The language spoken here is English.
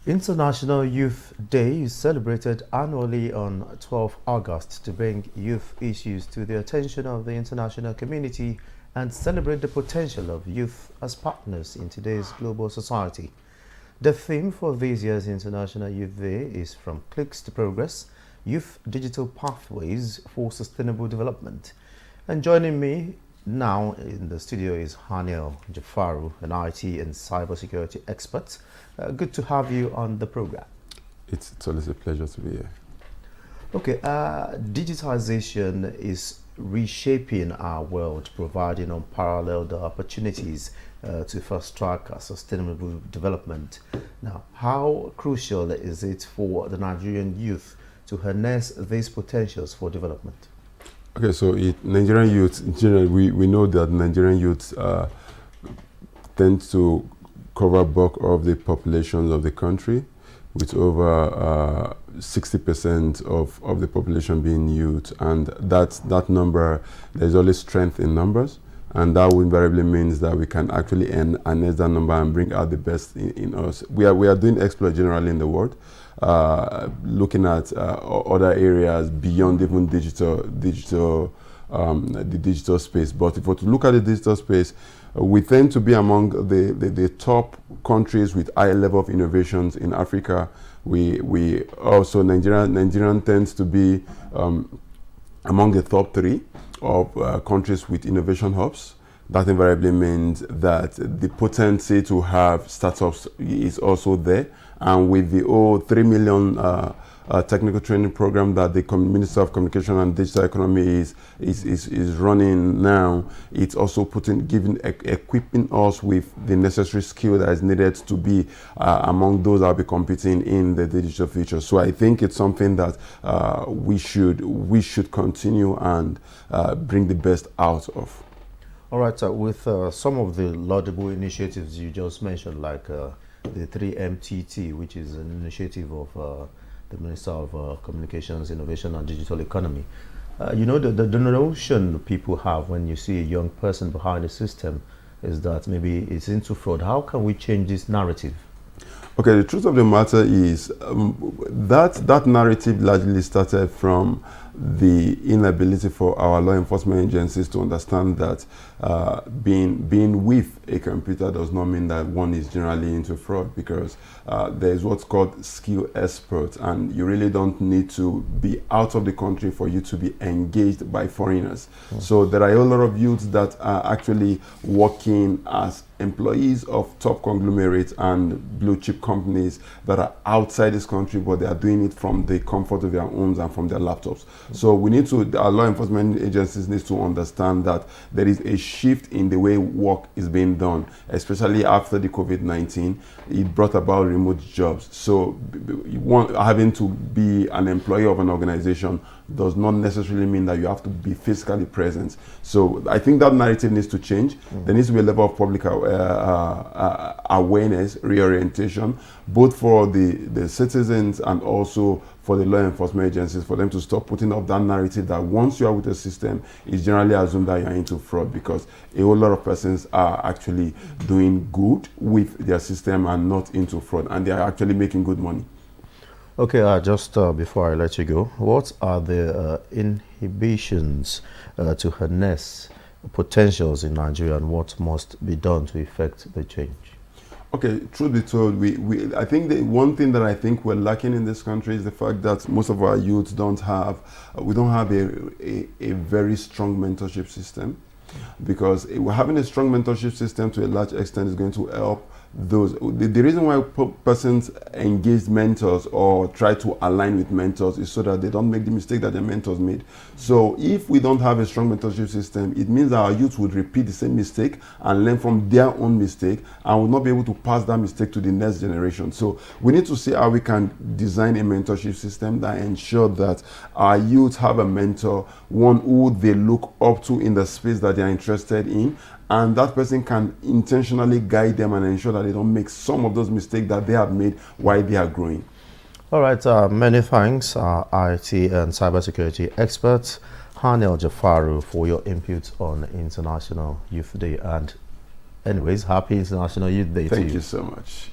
International Youth Day is celebrated annually on 12 August to bring youth issues to the attention of the international community and celebrate the potential of youth as partners in today's global society. The theme for this year's International Youth Day is From Cliques to Progress, Youth Digital Pathways for Sustainable Development. And joining me now in the studio is NEWS24, an IT and cybersecurity expert. Good to have you on the program. It's always a pleasure to be here. Okay, digitization is reshaping our world, providing unparalleled opportunities to fast track sustainable development. Now, how crucial is it for the Nigerian youth to harness these potentials for development? Okay, so Nigerian youth, in general, we know that Nigerian youth tend to cover bulk of the population of the country, with over 60% of the population being youth, and that number, there's always strength in numbers, and that invariably means that we can actually harness that number and bring out the best in us. We are doing exploit generally in the world, looking at other areas beyond even the digital space. But if we to look at the digital space, we tend to be among the top countries with high level of innovations in Africa. We also, Nigeria tends to be among the top 3 of countries with innovation hubs. That invariably means that the potency to have startups is also there. And with the 3 million technical training program that the Minister of Communication and Digital Economy is running now, it's also equipping us with the necessary skill that is needed to be among those that will be competing in the digital future. So I think it's something that we should continue and bring the best out of. All right, with some of the laudable initiatives you just mentioned, like the 3MTT, which is an initiative of the Minister of Communications, Innovation and Digital Economy. You know, the notion people have when you see a young person behind the system is that maybe it's into fraud. How can we change this narrative? Okay, the truth of the matter is that narrative largely started from the inability for our law enforcement agencies to understand that being with a computer does not mean that one is generally into fraud, because there is what's called skill expert, and you really don't need to be out of the country for you to be engaged by foreigners. So there are a lot of youths that are actually working as employees of top conglomerates and blue chip companies that are outside this country, but they are doing it from the comfort of their homes and from their laptops. So we need to, our law enforcement agencies need to understand that there is a shift in the way work is being done, especially after the COVID-19. It brought about remote jobs. So having to be an employee of an organization does not necessarily mean that you have to be physically present. So I think that narrative needs to change. There needs to be a level of public awareness, reorientation, both for the citizens and also for the law enforcement agencies, for them to stop putting up that narrative that once you are with a system, it's generally assumed that you are into fraud, because a whole lot of persons are actually doing good with their system and not into fraud, and they are actually making good money. Okay, just before I let you go, what are the inhibitions to harness potentials in Nigeria, and what must be done to effect the change? Okay, truth be told, I think the one thing that I think we're lacking in this country is the fact that most of our youths don't have a very strong mentorship system, because having a strong mentorship system to a large extent is going to help those. The reason why persons engage mentors or try to align with mentors is so that they don't make the mistake that their mentors made. So if we don't have a strong mentorship system, it means that our youth would repeat the same mistake and learn from their own mistake, and will not be able to pass that mistake to the next generation. So we need to see how we can design a mentorship system that ensures that our youth have a mentor, one who they look up to in the space that they are interested in, and that person can intentionally guide them and ensure that they don't make some of those mistakes that they have made while they are growing. All right, many thanks, IT and cybersecurity experts NEWS24 for your input on International Youth Day. And anyways, happy International Youth Day to you. Thank you so much.